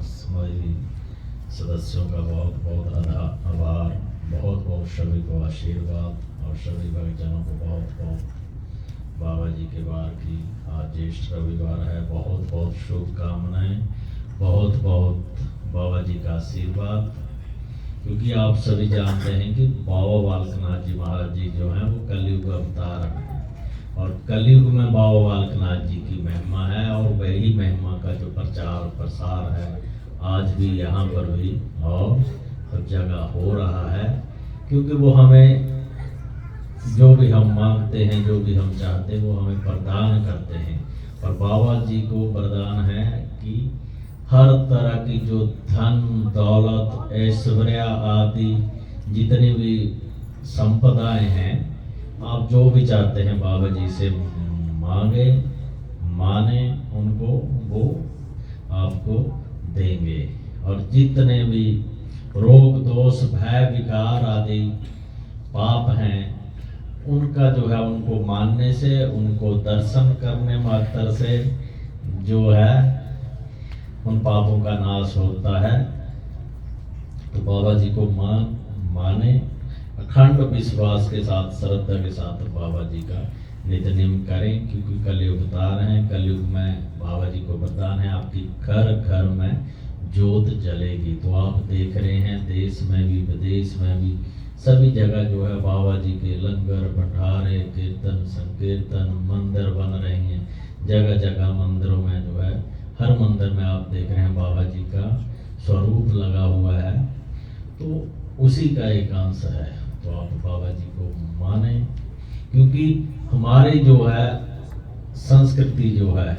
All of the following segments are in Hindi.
समिति सदस्यों का बहुत बहुत आभार, बहुत बहुत सभी को आशीर्वाद और सभी भक्तजनों को बहुत बहुत बाबा जी के बार की आज ज्येष्ठ रविवार है, बहुत बहुत शुभकामनाएं, बहुत बहुत बाबा जी का आशीर्वाद। क्योंकि आप सभी जानते हैं कि बाबा बालकनाथ जी महाराज जी जो हैं वो कलयुग अवतार हैं और कलयुग में बाबा बालकनाथ जी की महिमा है और वही महिमा का जो प्रचार प्रसार है आज भी यहाँ पर भी और सब जगह हो रहा है। क्योंकि वो हमें जो भी हम मांगते हैं, जो भी हम चाहते हैं वो हमें प्रदान करते हैं। और बाबा जी को वरदान है कि हर तरह की जो धन दौलत ऐश्वर्य आदि जितनी भी संपदाएं हैं, आप जो भी चाहते हैं बाबा जी से मांगे माने, उनको वो आपको देंगे। और जितने भी रोग दोष भय विकार आदि पाप हैं उनका जो है उनको मानने से, उनको दर्शन करने मात्र से जो है उन पापों का नाश होता है। तो बाबा जी को माने, अखंड विश्वास के साथ श्रद्धा के साथ बाबा जी का नित्य करें। क्योंकि कलयुग अवतार हैं, कलयुग में बाबा जी को वरदान है आपकी घर घर में ज्योत जलेगी। तो आप देख रहे हैं देश में भी विदेश में भी सभी जगह जो है बाबा जी के लंगर भंडारे कीर्तन संकीर्तन मंदिर बन रहे हैं। जगह जगह मंदिरों में जो है हर मंदिर में आप देख रहे हैं बाबा जी का स्वरूप लगा हुआ है। तो उसी का एक अंश है। तो आप बाबा जी को माने, क्योंकि हमारी जो है संस्कृति जो है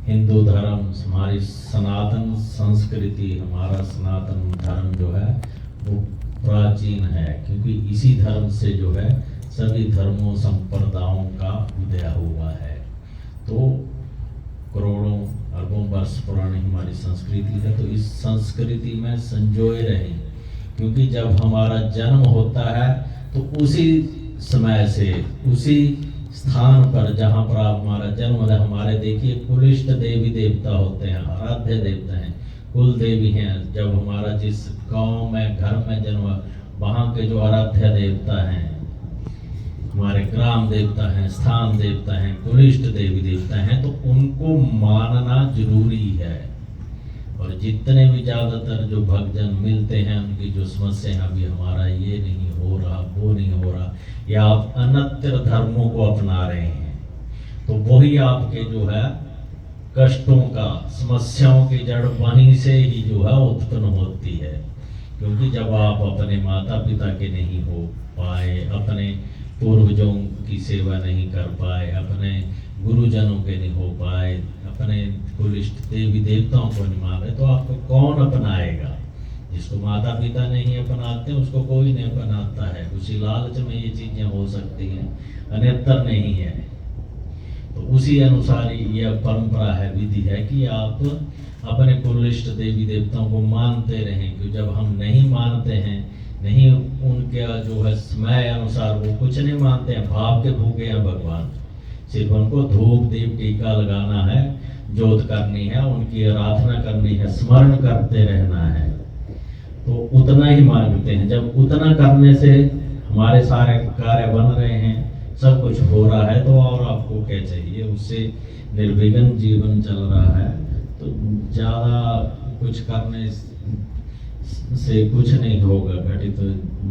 हिंदू धर्म, हमारी सनातन संस्कृति, हमारा सनातन धर्म जो है वो प्राचीन है। क्योंकि इसी धर्म से जो है सभी धर्मों संप्रदायों का उदय हुआ है। तो करोड़ों अरबों वर्ष पुरानी हमारी संस्कृति है। तो इस संस्कृति में संजोए रहें। क्योंकि जब हमारा जन्म होता है तो उसी समय से उसी स्थान पर जहाँ पर हमारा जन्म है, हमारे देखिए कुलिष्ट देवी देवता होते हैं, आराध्य देवता हैं, कुल देवी हैं। जब हमारा जिस गांव में घर में जन्म, वहाँ के जो आराध्य देवता हैं हमारे ग्राम देवता हैं, स्थान देवता हैं, कुलिष्ट देवी देवता हैं, तो उनको मानना जरूरी है। और जितने भी ज़्यादातर जो भक्तजन मिलते हैं उनकी जो समस्या है अभी हमारा ये नहीं हो रहा, वो नहीं हो रहा, या आप अन्यत्र धर्मों को अपना रहे हैं, तो वही आपके जो है कष्टों का, समस्याओं की जड़ वहीं से ही जो है उत्पन्न होती है। क्योंकि जब आप अपने माता पिता के नहीं हो पाए, अपने पूर्वजों की सेवा नहीं कर पाए, अपने गुरुजनों के नहीं हो पाए, अपने कुलिष्ट देवी देवताओं को नहीं मान रहे, तो आपको कौन अपनाएगा? जिसको माता पिता नहीं अपनाते उसको कोई नहीं अपनाता है। उसी लालच में ये चीजें हो सकती हैं, अन्यतर नहीं है। तो उसी अनुसार यह परंपरा है, विधि है कि आप अपने कुलिष्ट देवी देवताओं को मानते रहें। क्योंकि जब हम नहीं मानते हैं, नहीं उनके जो है समय अनुसार वो कुछ नहीं मानते हैं, भाव के भूखे हैं भगवान। सिर्फ उनको धूप दीप टीका लगाना है, जोत करनी है, उनकी आराधना करनी है, स्मरण करते रहना है, तो उतना ही मांगते हैं। जब उतना करने से हमारे सारे कार्य बन रहे हैं, सब कुछ हो रहा है, तो और आपको क्या चाहिए? उससे निर्विघ्न जीवन चल रहा है। तो ज़्यादा कुछ करने से कुछ नहीं होगा घटित। तो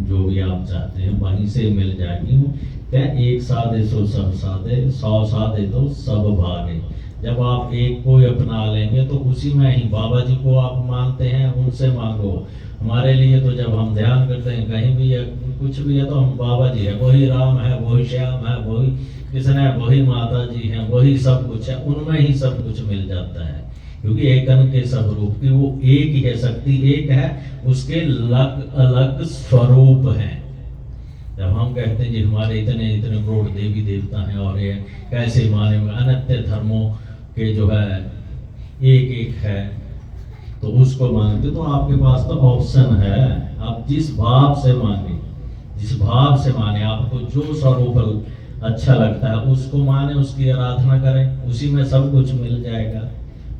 जो भी आप चाहते हैं वहीं से मिल जाएगी। क्या एक साधे सो सब साधे, 100 साधे तो सब भागे। जब आप एक को अपना लेंगे तो उसी में ही बाबा जी को आप मानते हैं, उनसे मांगो। हमारे लिए तो जब हम ध्यान करते हैं कहीं भी है, कुछ भी है, तो हम बाबा जी है, वही राम है, वही श्याम है, वही कृष्ण है, वही माता जी है, वही सब कुछ है, उनमें ही सब कुछ मिल जाता है। क्योंकि एकन के सब रूप की वो एक ही है, शक्ति एक है, उसके अलग अलग स्वरूप हैं। जब हम कहते हैं कि हमारे इतने इतने करोड़ देवी देवता हैं और ये कैसे माने, अन्य धर्मों के जो है एक एक है, तो उसको मांगते, तो आपके पास तो ऑप्शन है। आप जिस भाव से मांगे, जिस भाव से माने, आपको जो स्वरूप अच्छा लगता है उसको माने, उसकी आराधना करें, उसी में सब कुछ मिल जाएगा।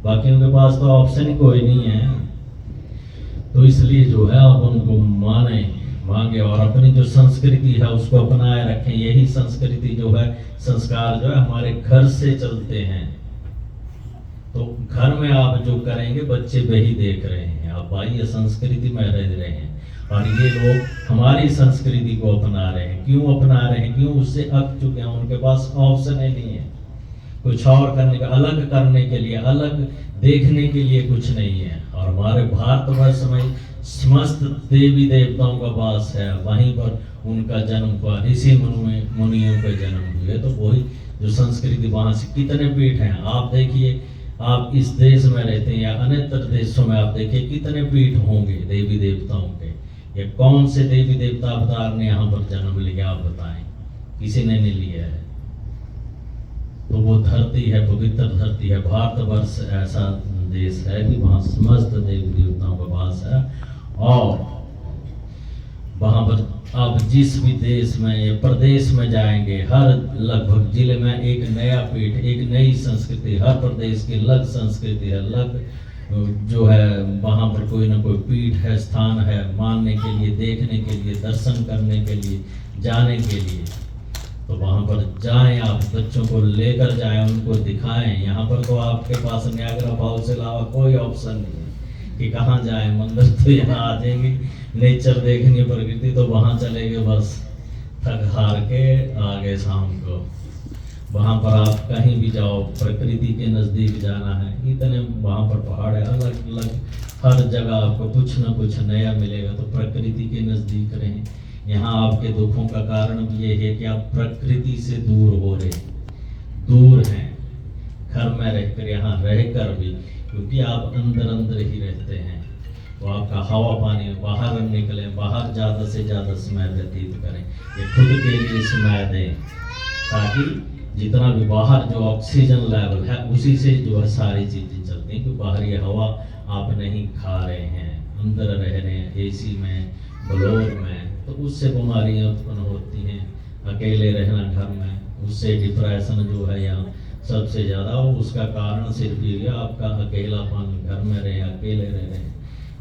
बाकी उनके पास तो ऑप्शन ही कोई नहीं है। तो इसलिए जो है आप उनको मांगे और अपनी जो संस्कृति है उसको अपनाए रखें। यही संस्कृति जो है, संस्कार जो है हमारे घर से चलते हैं। तो घर में आप जो करेंगे बच्चे वही देख रहे हैं, आप बाह्य संस्कृति में रह रहे हैं और ये लोग हमारी संस्कृति को अपना रहे हैं। क्यों अपना रहे हैं? क्यों? उससे अक चुके हैं, उनके पास ऑप्शन ही नहीं है कुछ और करने का, अलग करने के लिए, अलग देखने के लिए कुछ नहीं है। और हमारे भारतवर्ष में समस्त देवी देवताओं का वास है, वहीं पर उनका जन्म हुआ, ऋषि मुनियों के जन्म हुए। तो वही जो संस्कृति, वहां से कितने पीठ हैं आप देखिए। आप इस देश में रहते हैं या अन्यत्र देशों में आप देखिए कितने पीठ होंगे देवी देवताओं के। ये कौन से देवी देवता अवतार ने यहाँ पर जन्म लिया आप बताएं? किसी ने नहीं लिया है। तो वो धरती है, पवित्र धरती है। भारतवर्ष ऐसा देश है कि वहाँ समस्त देवी देवताओं का वास है। और वहाँ पर आप जिस भी देश में या प्रदेश में जाएंगे, हर लगभग जिले में एक नया पीठ, एक नई संस्कृति, हर प्रदेश की अलग संस्कृति है, अलग जो है वहाँ पर कोई ना कोई पीठ है, स्थान है, मानने के लिए, देखने के लिए, दर्शन करने के लिए, जाने के लिए। तो वहाँ पर जाएं, आप बच्चों को लेकर जाएं, उनको दिखाएं। यहाँ पर तो आपके पास नियाग्रा फॉल्स से अलावा कोई ऑप्शन नहीं है कि कहाँ जाएं। मंदिर तो यहाँ आ जाएंगे, नेचर देखनी, प्रकृति, तो वहाँ चले गए बस थक हार के आगे शाम को। वहाँ पर आप कहीं भी जाओ, प्रकृति के नज़दीक जाना है, इतने वहाँ पर पहाड़ है, अलग अलग, हर जगह आपको कुछ ना कुछ नया मिलेगा। तो प्रकृति के नज़दीक रहें। यहाँ आपके दुखों का कारण भी ये है कि आप प्रकृति से दूर हो रहे हैं, दूर हैं घर में रहकर, यहाँ रहकर भी, क्योंकि आप अंदर अंदर ही रहते हैं। तो आपका हवा पानी, बाहर निकलें, बाहर ज़्यादा से ज़्यादा समय व्यतीत करें, ये खुद के लिए समय दें, ताकि जितना भी बाहर जो ऑक्सीजन लेवल है उसी से जो है सारी चीज़ें चलती हैं। क्योंकि बाहरी हवा आप नहीं खा रहे हैं, अंदर रह रहे हैं एसी में, ब्लोर में, तो उससे बीमारियाँ उत्पन्न होती हैं। अकेले रहना घर में, उससे डिप्रेशन जो है यहाँ सबसे ज़्यादा, उसका कारण सिर्फ ये आपका अकेलापन, घर में रहे, अकेले रह रहे हैं,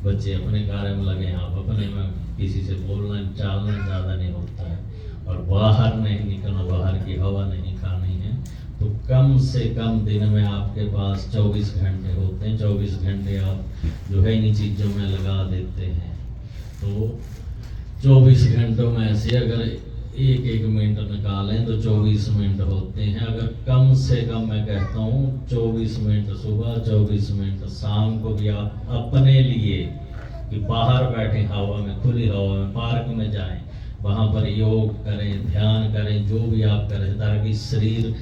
बच्चे अपने कार्य में लगे हैं, आप अपने में, किसी से बोलना चालना ज़्यादा नहीं होता है, और बाहर नहीं निकलना, बाहर की हवा नहीं खानी है। तो कम से कम दिन में आपके पास 24 घंटे होते हैं, 24 घंटे आप जो है इन्हीं चीज़ों में लगा देते हैं। तो 24 घंटों में से अगर एक एक मिनट निकालें तो 24 मिनट होते हैं। अगर कम से कम मैं कहता हूँ 24 मिनट सुबह, 24 मिनट शाम को भी आप अपने लिए, कि बाहर बैठे हवा में, खुली हवा में, पार्क में जाएं, वहाँ पर योग करें, ध्यान करें, जो भी आप करें, ताकि शरीर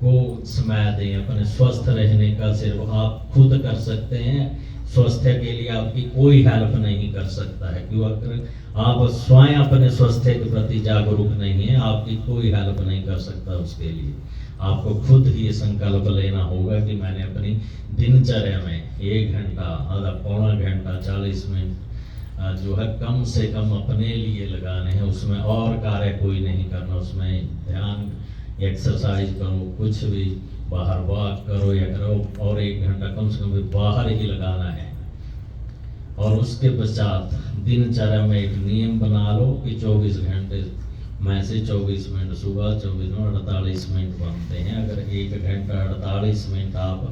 को समय दें। अपने स्वस्थ रहने का सिर्फ आप खुद कर सकते हैं, स्वास्थ्य के लिए आपकी कोई हेल्प नहीं कर सकता है। क्यों? अगर आप स्वयं अपने स्वास्थ्य के प्रति जागरूक नहीं है, आपकी कोई हेल्प नहीं कर सकता। उसके लिए आपको खुद ही ये संकल्प लेना होगा कि मैंने अपनी दिनचर्या में 1 घंटा, आधा पौना घंटा, 40 मिनट जो है कम से कम अपने लिए लगाने हैं। उसमें और कार्य कोई नहीं करना, उसमें ध्यान, एक्सरसाइज करो, कुछ भी, बाहर वॉक करो या करो, और 1 घंटा कम से कम बाहर ही लगाना है। और उसके पश्चात दिनचर्या में एक नियम बना लो कि 24 घंटे में से 24 मिनट सुबह, 24 मिनट 48 मिनट बनते हैं। अगर 1 घंटा 48 मिनट आप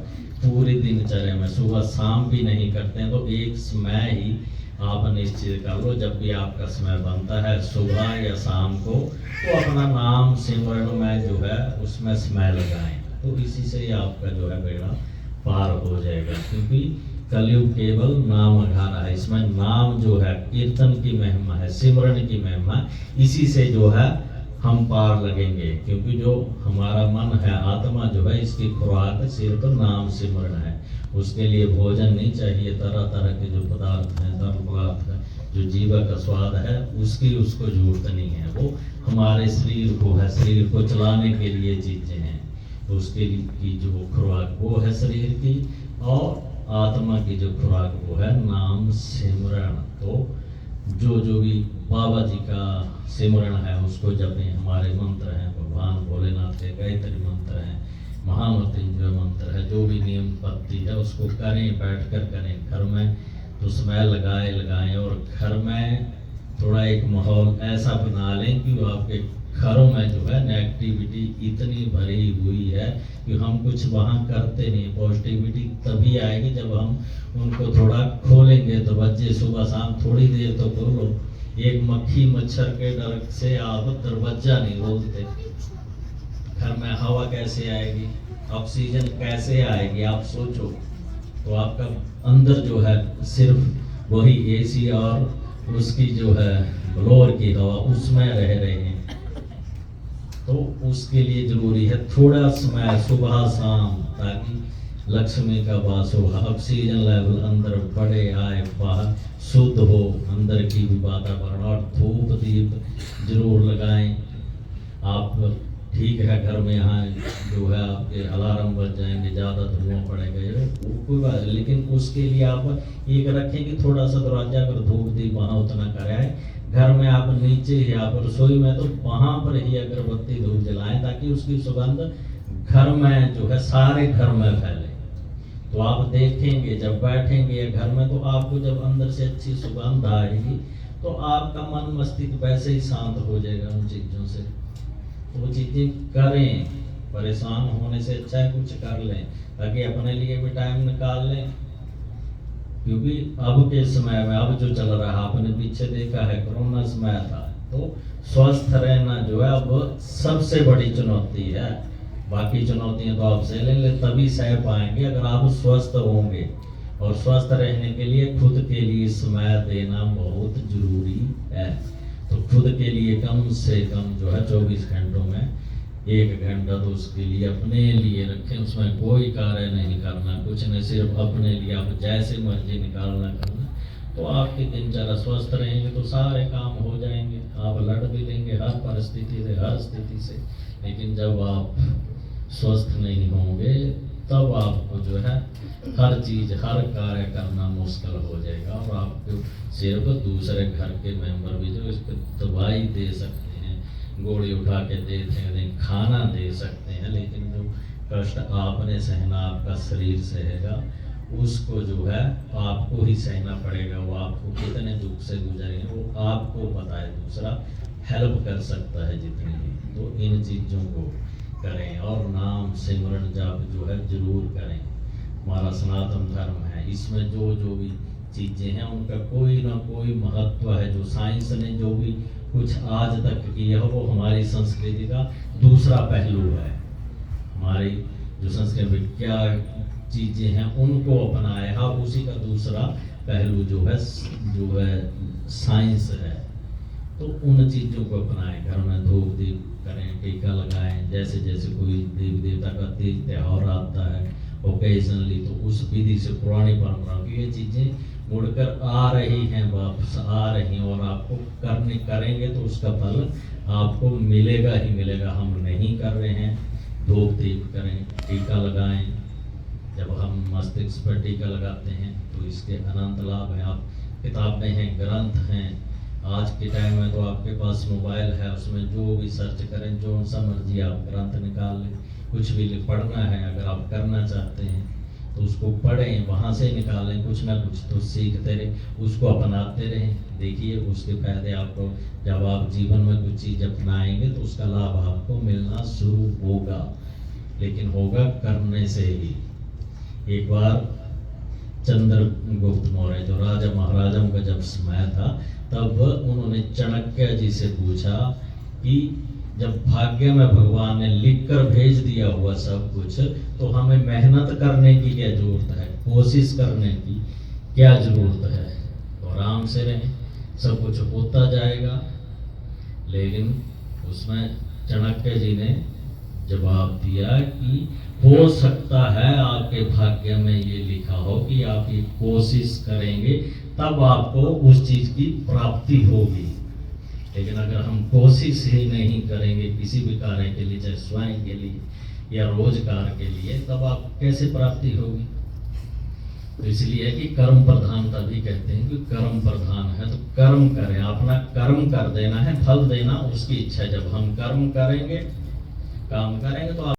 पूरी दिनचर्या में सुबह शाम भी नहीं करते हैं, तो एक समय ही आप निश्चित कर लो, जब भी आपका समय बनता है सुबह या शाम को, तो अपना नाम सिमरन में जो है उसमें समय लगाएं। तो इसी से ही आपका जो है बेड़ा पार हो जाएगा। क्योंकि कलयुग केवल नाम अघारा है, इसमें नाम जो है कीर्तन की महिमा है, सिमरन की महिमा, इसी से जो है हम पार लगेंगे। क्योंकि जो हमारा मन है, आत्मा जो है, इसकी खुराक सिर्फ नाम सिमरन है। उसके लिए भोजन नहीं चाहिए, तरह तरह के जो पदार्थ हैं, तरल पदार्थ है, जो जीवन का स्वाद है, उसकी उसको जरूरत नहीं है। वो हमारे शरीर को है, शरीर को चलाने के लिए चीजें हैं। तो उसके लिए की जो खुराक वो है शरीर की, और आत्मा की जो खुराक वो है नाम सिमरन। तो जो भी बाबा जी का सिमरन है उसको जपें। हमारे मंत्र हैं, भगवान भोलेनाथ के गायत्री मंत्र हैं, महामृत्युंजय मंत्र है, जो भी नियम पत्ति है उसको करें, बैठकर करें। घर में तो समय लगाएं और घर में थोड़ा एक माहौल ऐसा बना लें कि वो आपके घरों में जो है नेगेटिविटी इतनी भरी हुई है कि हम कुछ वहाँ करते नहीं। पॉजिटिविटी तभी आएगी जब हम उनको थोड़ा खोलेंगे। दरवाजे सुबह शाम थोड़ी देर तो खोलो। एक मक्खी मच्छर के डर से आप दरवाजा नहीं खोलते, घर में हवा कैसे आएगी, ऑक्सीजन कैसे आएगी, आप सोचो। तो आपका अंदर जो है सिर्फ वही एसी और उसकी जो है ब्लोअर की हवा, उसमें रह रहे हैं। तो उसके लिए जरूरी है थोड़ा समय सुबह शाम, ताकि लक्ष्मी का वास हो, ऑक्सीजन लेवल अंदर बढ़े, आए, बाहर शुद्ध हो, अंदर की भी वातावरण। और धूप दीप जरूर लगाएं। आप ठीक है घर में यहाँ जो है आपके अलार्म बज जाएंगे, ज़्यादा धुआं पड़ेगा, कोई बात, लेकिन उसके लिए आप एक रखें कि थोड़ा सा दरवाजा अगर धूप दीप वहाँ उतना कराए। घर में आप नीचे ही आप रसोई में तो वहाँ पर ही अगरबत्ती धूप जलाएं, ताकि उसकी सुगंध घर में जो है सारे घर में फैले। तो आप देखेंगे जब बैठेंगे घर में, तो आपको जब अंदर से अच्छी सुगंध आएगी तो आपका मन मस्तिष्क वैसे ही शांत हो जाएगा उन चीज़ों से। तो वो चीज़ें करें, परेशान होने से अच्छा है कुछ कर लें, ताकि अपने लिए भी टाइम निकाल लें। क्योंकि अब के समय में अब जो चल रहा है, आपने पीछे देखा है कोरोना समय था, तो स्वस्थ रहना जो है अब सबसे बड़ी चुनौती है। बाकी चुनौतियां तो आप सह लेंगे, तभी सह पाएंगे अगर आप स्वस्थ होंगे। और स्वस्थ रहने के लिए खुद के लिए समय देना बहुत जरूरी है। तो खुद के लिए कम से कम जो है 24 घंटों में 1 घंटा तो उसके लिए अपने लिए रखें। उसमें कोई कार्य नहीं करना, कुछ नहीं, सिर्फ अपने लिए आप जैसे मर्जी निकालना करना। तो आपके दिनचर्या स्वस्थ रहेंगे तो सारे काम हो जाएंगे। आप लड़ भी लेंगे हर परिस्थिति से, हर स्थिति से, लेकिन जब आप स्वस्थ नहीं होंगे तब आपको जो है हर चीज, हर कार्य करना मुश्किल हो जाएगा। और आपको सिर्फ दूसरे घर के मेंबर भी जो इसको दवाई दे सकते हैं, गोली उठा के देते हैं, खाना दे सकते हैं, लेकिन जो कष्ट आपने सहना, आपका शरीर सहेगा, उसको जो है आपको ही सहना पड़ेगा। वो आपको कितने दुख से गुजरे वो आपको पता है, दूसरा हेल्प कर सकता है जितनी भी। तो इन चीज़ों को करें और नाम सिमरन जाप जो है जरूर करें। हमारा सनातन धर्म है, इसमें जो जो भी चीज़ें हैं उनका कोई ना कोई महत्व है। जो साइंस ने जो भी कुछ आज तक किया है वो हमारी संस्कृति का दूसरा पहलू है। हमारी जो संस्कृति में क्या चीज़ें हैं उनको अपनाया है, उसी का दूसरा पहलू जो है साइंस है। तो उन चीज़ों को अपनाएं, घर में धूप दीप करें, टीका लगाएं। जैसे जैसे कोई देवी देवता का तीज त्यौहार आता है ओकेजनली, तो उस विधि से पुरानी परंपरा की ये चीज़ें मुड़कर आ रही हैं, वापस आ रही हैं, और आपको करेंगे तो उसका फल आपको मिलेगा ही मिलेगा। हम नहीं कर रहे हैं, धूप दीप करें, टीका लगाएं। जब हम मस्तिष्क पर टीका लगाते हैं तो इसके अनंत लाभ हैं। आप किताबें हैं, ग्रंथ हैं, आज के टाइम में तो आपके पास मोबाइल है, उसमें जो भी सर्च करें, जो सा मर्जी आप ग्रंथ निकाल लें। कुछ भी पढ़ना है अगर आप करना चाहते हैं तो उसको पढ़ें, वहाँ से निकालें, कुछ ना कुछ तो सीखते रहें, उसको अपनाते रहें। देखिए उसके फायदे आपको, जब आप जीवन में कुछ चीज़ अपनाएंगे तो उसका लाभ आपको मिलना शुरू होगा, लेकिन होगा करने से ही। एक बार चंद्रगुप्त मौर्य जो राजा महाराजाओं का जब समय था, तब उन्होंने चाणक्य जी से पूछा कि जब भाग्य में भगवान ने लिख कर भेज दिया हुआ सब कुछ, तो हमें मेहनत करने की क्या जरूरत है, कोशिश करने की क्या जरूरत है। तो आराम से रहें, सब कुछ होता जाएगा। लेकिन उसमें चाणक्य जी ने जवाब दिया कि हो सकता है आपके भाग्य में ये लिखा हो कि आप ये कोशिश करेंगे तब आपको उस चीज की प्राप्ति होगी, लेकिन अगर हम कोशिश ही नहीं करेंगे किसी भी कार्य के लिए, चाहे स्वयं के लिए या रोजगार के लिए, तब आप कैसे प्राप्ति होगी। तो इसलिए कि कर्म प्रधान, तभी कहते हैं कि कर्म प्रधान है तो कर्म करें, अपना कर्म कर देना है, फल देना उसकी इच्छा। जब हम कर्म करेंगे, काम करेंगे तो